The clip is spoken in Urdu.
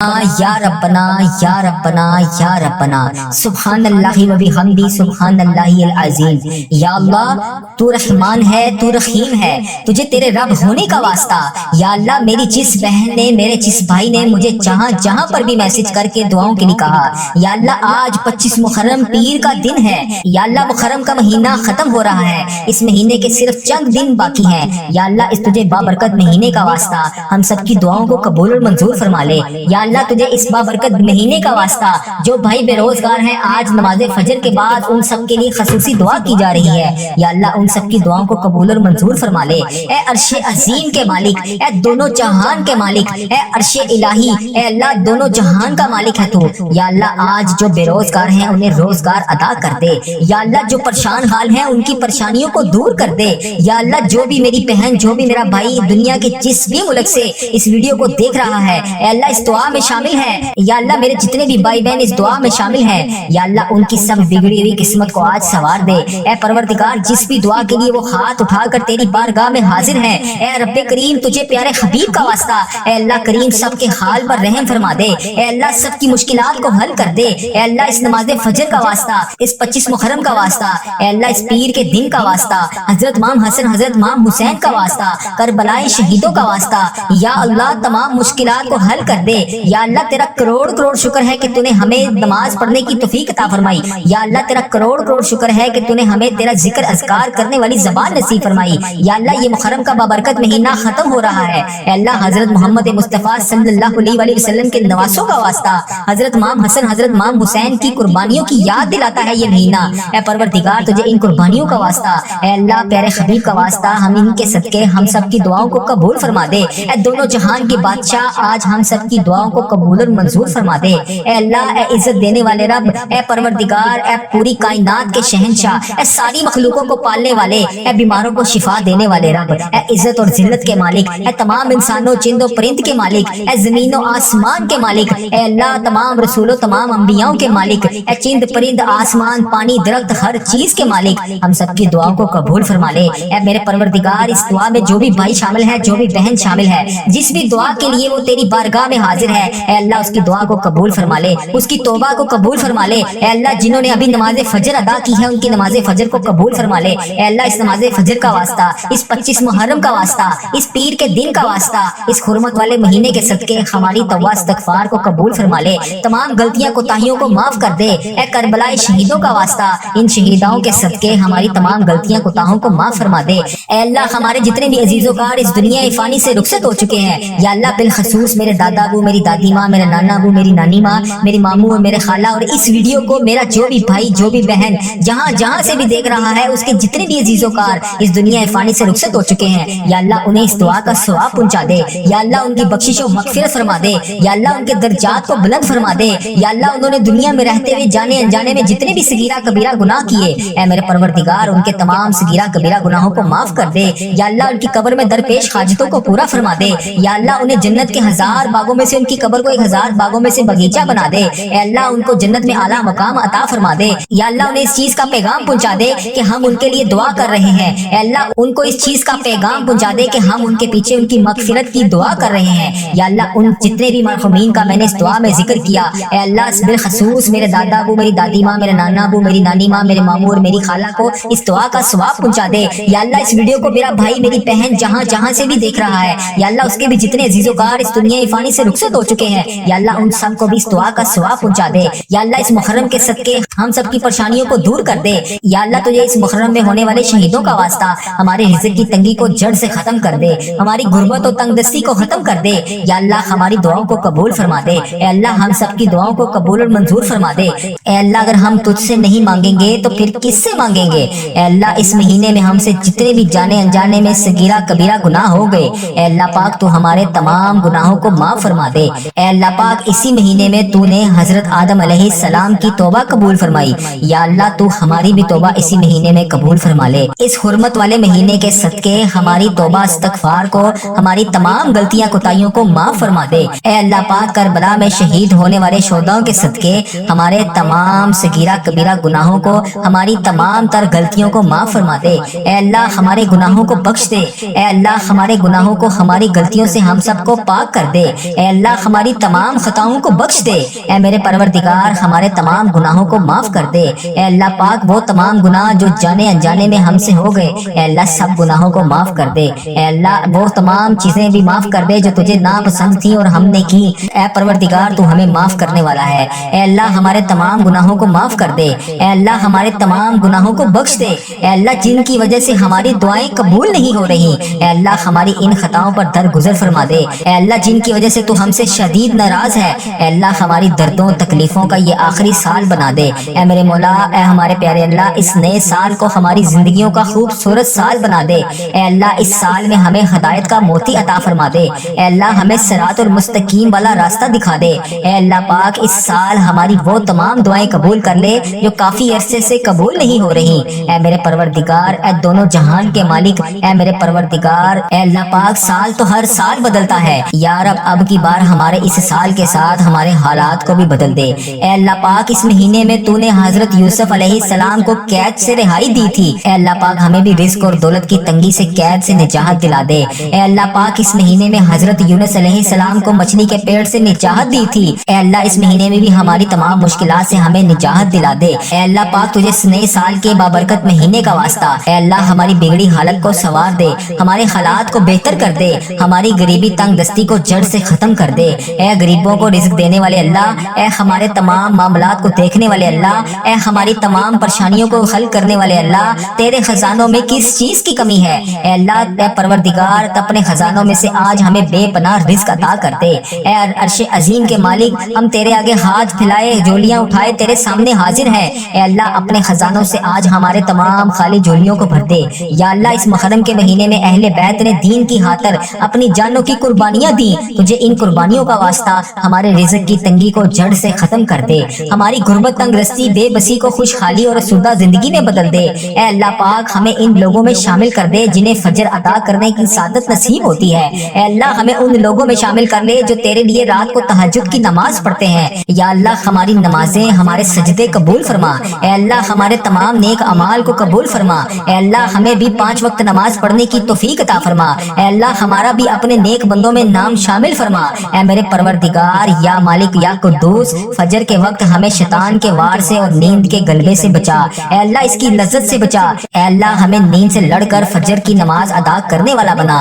یا ربنا یا ربنا یا ربنا سبحان اللہ و بحمدی سبحان اللہ العظیم۔ یا اللہ تو رحمان ہے، تو رحیم ہے، تجھے تیرے رب ہونے کا واسطہ۔ یا اللہ میری جس بہن نے، میرے جس بھائی نے مجھے جہاں پر بھی میسج کر کے دعاؤں کے لیے کہا، یا اللہ آج 25 محرم پیر کا دن ہے، یا اللہ محرم کا مہینہ ختم ہو رہا ہے، اس مہینے کے صرف چند دن باقی ہیں، یا اللہ اس تجھے بابرکت مہینے کا واسطہ ہم سب کی دعاؤں کو قبول اور منظور فرما لے۔ یا اللہ تجھے اس بابرکت مہینے کا واسطہ جو بھائی بے روزگار ہیں، آج نماز فجر کے بعد ان سب کے لیے خصوصی دعا کی جا رہی ہے، یا اللہ ان سب کی دعاؤں کو قبول اور منظور فرما لے۔ اے عرش عظیم کے مالک، اے دونوں جہان کے مالک، اے عرش الہی، اے اللہ دونوں جہان کا مالک ہے تو، یا اللہ آج جو بے روزگار ہیں انہیں روزگار عطا کر دے، یا اللہ جو پریشان حال ہیں ان کی پریشانیوں کو دور کر دے، یا اللہ جو بھی میری بہن، جو بھی میرا بھائی دنیا کے جس بھی ملک سے اس ویڈیو کو دیکھ رہا ہے، اے اللہ اس دعا میں شامل ہے، یا اللہ میرے جتنے بھی بھائی بہن اس دعا میں شامل ہیں، یا اللہ ان کی سب بگڑی ہوئی قسمت کو آج سنوار دے۔ اے پروردگار جس بھی دعا کے لیے وہ ہاتھ اٹھا کر تیری بارگاہ میں حاضر ہیں، اے رب کریم تجھے پیارے حبیب کا واسطہ، اے اللہ کریم سب کے حال پر رحم فرما دے، اے اللہ سب کی مشکلات کو حل کر دے، اے اللہ اس نماز فجر کا واسطہ، اس 25 محرم کا واسطہ، اے اللہ اس پیر کے دن کا واسطہ، حضرت امام حسن حضرت امام حسین کا واسطہ، کربلائی شہیدوں کا واسطہ، یا اللہ تمام مشکلات کو حل کر دے۔ یا اللہ تیرا کروڑ شکر ہے کہ تو نے ہمیں نماز پڑھنے کی توفیق عطا فرمائی، یا اللہ تیرا کروڑ شکر ہے کہ تو نے ہمیں تیرا ذکر اذکار کرنے والی زبان نصیب فرمائی۔ یا اللہ یہ محرم کا بابرکت مہینہ ختم ہو رہا ہے، اے اللہ حضرت محمد مصطفیٰ صلی اللہ علیہ وسلم کے نواسوں کا واسطہ، حضرت امام حسن حضرت امام حسین کی قربانیوں کی یاد دلاتا ہے یہ مہینہ، اے پروردگار تجھے ان قربانیوں کا واسطہ، اے اللہ پیارے حبیب کا واسطہ ہم ان کے صدقے ہم سب کی دعاؤں کو قبول فرما دے۔ اے دونوں جہان کے بادشاہ آج ہم سب کی دعاؤں کو قبول اور منظور فرما دے۔ اے اللہ اے عزت دینے والے رب، اے پروردگار، اے پوری کائنات کے شہنشاہ، اے ساری مخلوقوں کو پالنے والے، اے بیماروں کو شفا دینے والے رب، اے عزت اور ذلت کے مالک، اے تمام انسانوں چند و پرند کے مالک، اے زمین و آسمان کے مالک، اے اللہ تمام رسولوں تمام انبیاءوں کے مالک، اے چند پرند آسمان پانی درخت ہر چیز کے مالک، ہم سب کی دعاؤں کو قبول فرما لے۔ اے میرے پروردگار اس دعا میں جو بھی بھائی شامل ہے، جو بھی بہن شامل ہے، جس بھی دعا کے لیے وہ تیری بارگاہ میں حاضر ہے، اے اللہ اس کی دعا کو قبول فرما لے، اس کی توبہ کو قبول فرما لے۔ اے اللہ جنہوں نے ابھی نماز فجر ادا کی ہے ان کی نماز فجر کو قبول فرما لے۔ اے اللہ اس نماز فجر کا واسطہ، اس 25 محرم کا واسطہ، اس پیر کے دن کا واسطہ، اس حرمت والے مہینے کے صدقے ہماری توبہ استغفار کو قبول فرما لے، تمام غلطیاں کوتاہیوں کو معاف کر دے۔ اے کربلائی شہیدوں کا واسطہ، ان شہیداؤں کے صدقے ہماری تمام غلطیاں کوتاہوں کو معاف فرما دے۔ اے اللہ ہمارے جتنے بھی عزیز و کار اس دنیا فانی سے رخصت ہو چکے ہیں، یا اللہ بالخصوص میرے دادا ابو، میری دادی ماں، میرے نانا ابو، میری نانی ماں، میری ماموں اور میرے خالہ، اور اس ویڈیو کو میرا جو بھی بھائی جو بھی بہن جہاں سے بھی دیکھ رہا ہے، اس کے جتنے بھی عزیز و کار اس دنیا فانی سے رخصت ہو چکے ہیں، یا اللہ انہیں اس دعا کا ثواب پہنچا دے، یا اللہ ان کی بخشش و مغفرت فرما دے، یا اللہ ان کے درجات کو بلند فرما دے، یا اللہ انہوں نے دنیا میں رہتے ہوئے جانے انجانے میں جتنے بھی صغیرہ کبیرہ گناہ کیے، اے میرے پروردگار ان کے تمام صغیرہ کبیرہ گناہوں کو معاف کر دے، یا اللہ ان کی قبر میں درپیش حاجتوں کو پورا فرما دے، یا اللہ انہیں جنت کے 1000 باغوں میں سے ان کی قبر کو 1000 باغوں میں سے باغیچہ بنا دے، اے اللہ ان کو جنت میں اعلیٰ مقام عطا فرما دے، یا اللہ انہیں اس چیز کا پیغام پہنچا دے کہ ہم ان کے لیے دعا کر رہے ہیں، اے اللہ ان کو اس چیز کا پیغام پہنچا دے کہ ہم ان کے پیچھے ان کی مغفرت کی دعا کر رہے ہیں، یا اللہ ان جتنے بھی مرحومین کا میں نے اس دعا میں ذکر کیا، اے اللہ بالخصوص میرے دادا ابو، میری دادی ماں، میرے نانا ابو، میری نانی ماں، میرے ماموں اور میری خالہ کو اس دعا کا ثواب پہنچا دے، یا اللہ اس ویڈیو کو میرا بھائی میری بہن جہاں سے بھی دیکھ رہا ہے، یا اللہ اس کے بھی جتنے عزیز و کار اس دنیا فانی سے رخصت ہو چکے ہیں، یا اللہ ان سب کو بھی اس دعا کا ثواب پہنچا دے، یا اللہ اس محرم کے صدقے ہم سب کی پریشانیوں کو دور کر دے، یا اللہ تجھے اس محرم میں ہونے والے شہیدوں کا واسطہ ہمارے رزق کی تنگی کو جڑ سے ختم کر دے، ہماری غربت و تنگ دستی کو ختم کر دے، یا اللہ ہماری دعاؤں کو قبول فرما دے، اے اللہ ہم سب کی دعاؤں کو قبول اور منظور فرما دے، اے اللہ اگر ہم تجھ سے نہیں مانگیں گے تو پھر کس سے مانگیں گے، اے اللہ اس مہینے میں ہم سے جتنے بھی جانے انجانے میں صغیرہ کبیرہ گناہ ہو گئے، اے اللہ پاک تو ہمارے تمام گناہوں کو معاف فرما دے، اے اللہ پاک اسی مہینے میں تو نے حضرت آدم علیہ السلام کی توبہ قبول فرمائی، یا اللہ تو ہماری بھی توبہ اسی مہینے میں قبول فرما لے، اس حرمت والے مہینے کے صدقے ہماری توبہ استغفار کو ہماری تمام غلطیاں کوتاہیوں کو معاف فرما دے، اے اللہ پاک کربلا میں شہید ہونے والے شہداؤں کے صدقے ہمارے تمام صغیرہ کبیرہ گناہوں کو ہماری تمام تر غلطیوں کو معاف فرما دے، اے اللہ ہمارے گناہوں کو بخش دے، اے اللہ ہمارے گناہوں کو ہماری غلطیوں سے ہم سب کو پاک کر دے، اے اللہ ہماری تمام خطاؤں کو بخش دے۔ اے میرے پروردگار ہمارے تمام گناہوں کو معاف کر دے۔ اے اللہ پاک وہ تمام گناہ جو جانے انجانے میں ہم سے ہو گئے، اے اللہ سب گناہوں کو معاف کر دے۔ اے اللہ وہ تمام چیزیں بھی معاف کر دے جو تجھے ناپسند تھیں اور ہم نے کی۔ اے پروردگار تو ہمیں معاف کرنے والا ہے۔ اے اللہ ہمارے تمام گناہوں کو معاف کر دے۔ اے اللہ ہمارے تمام گناہوں کو بخش دے۔ اے اللہ جن کی وجہ سے ہماری دعائیں قبول نہیں ہو رہی، اے اللہ ہماری ان خطاؤں پر درگزر فرما دے۔ اے اللہ جن کی وجہ سے تو ہم سے شدید ناراض ہے، اے اللہ ہماری دردوں تکلیفوں کا یہ آخری سال بنا دے۔ اے میرے مولا، اے ہمارے پیارے اللہ، اس نئے سال کو ہماری زندگیوں کا خوبصورت سال بنا دے۔ اے اللہ اس سال میں ہمیں ہدایت کا موتی عطا فرما دے۔ اے اللہ ہمیں صراط المستقیم والا راستہ دکھا دے۔ اے اللہ پاک اس سال ہماری وہ تمام دعائیں قبول کر لے جو کافی عرصے سے قبول نہیں ہو رہی۔ اے میرے پروردگار، اے دونوں جہان کے مالک، اے میرے پروردگار، اے اللہ پاک سال تو ہر سال بدلتا ہے، یا رب اب کی بار ہمارے اس سال کے ساتھ ہمارے حالات کو بھی بدل دے۔ اے اللہ پاک اس مہینے میں تو نے حضرت یوسف علیہ السلام کو قید سے رہائی دی تھی، اے اللہ پاک ہمیں بھی رزق اور دولت کی تنگی سے قید سے نجات دلا دے۔ اے اللہ پاک اس مہینے میں حضرت یونس علیہ السلام کو مچھلی کے پیٹ سے نجات دی تھی، اے اللہ اس مہینے میں بھی ہماری تمام مشکلات سے ہمیں نجات دلا دے۔ اے اللہ پاک تجھے اس نئے سال کے بابرکت مہینے کا واسطہ، اے اللہ ہماری بگڑی حالت کو سنوار دے، ہمارے حالات کو بہتر کر دے، ہماری غریبی تنگ دستی کو جڑ سے ختم کر دے۔ اے غریبوں کو رزق دینے والے اللہ، اے ہمارے تمام معاملات کو دیکھنے والے اللہ، اے ہماری تمام پریشانیوں کو حل کرنے والے اللہ، تیرے خزانوں میں کس چیز کی کمی ہے؟ اے اللہ اے پروردگار اپنے خزانوں میں سے آج ہمیں بے پناہ رزق عطا کر دے۔ اے عرش عظیم کے مالک، ہم تیرے آگے ہاتھ پھیلائے جولیاں اٹھائے تیرے سامنے حاضر ہیں۔ اے اللہ اپنے خزانوں سے آج ہمارے تمام خالی جولیوں کو بھر دے۔ یا اللہ اس محرم کے مہینے میں اہل بیت نے دین کی خاطر اپنی جانوں کی قربانیاں دی، تجھے ان قربانیوں کا واسطہ ہمارے رزق کی تنگی کو جڑ سے ختم کر دے، ہماری غربت تنگ رستی بے بسی کو خوشحالی اور سودہ زندگی میں بدل دے۔ اے اللہ پاک ہمیں ان لوگوں میں شامل کر دے جنہیں فجر ادا کرنے کی سعادت نصیب ہوتی ہے۔ اے اللہ ہمیں ان لوگوں میں شامل کر لے جو تیرے لیے رات کو تہجد کی نماز پڑھتے ہیں۔ یا اللہ ہماری نمازیں، ہمارے سجدے قبول فرما۔ اے اللہ ہمارے تمام نیک اعمال کو قبول فرما۔ اے اللہ ہمیں بھی 5 وقت نماز پڑھنے کی توفیق عطا فرما۔ اے اللہ ہمارا بھی اپنے نیک بندوں میں نام شامل فرما۔ اے میرے پروردگار یا مالک یا قدوس، فجر کے وقت ہمیں شیطان کے وار سے اور نیند کے غلبے سے بچا۔ اے اللہ اس کی لذت سے بچا۔ اے اللہ ہمیں نیند سے لڑ کر فجر کی نماز ادا کرنے والا بنا۔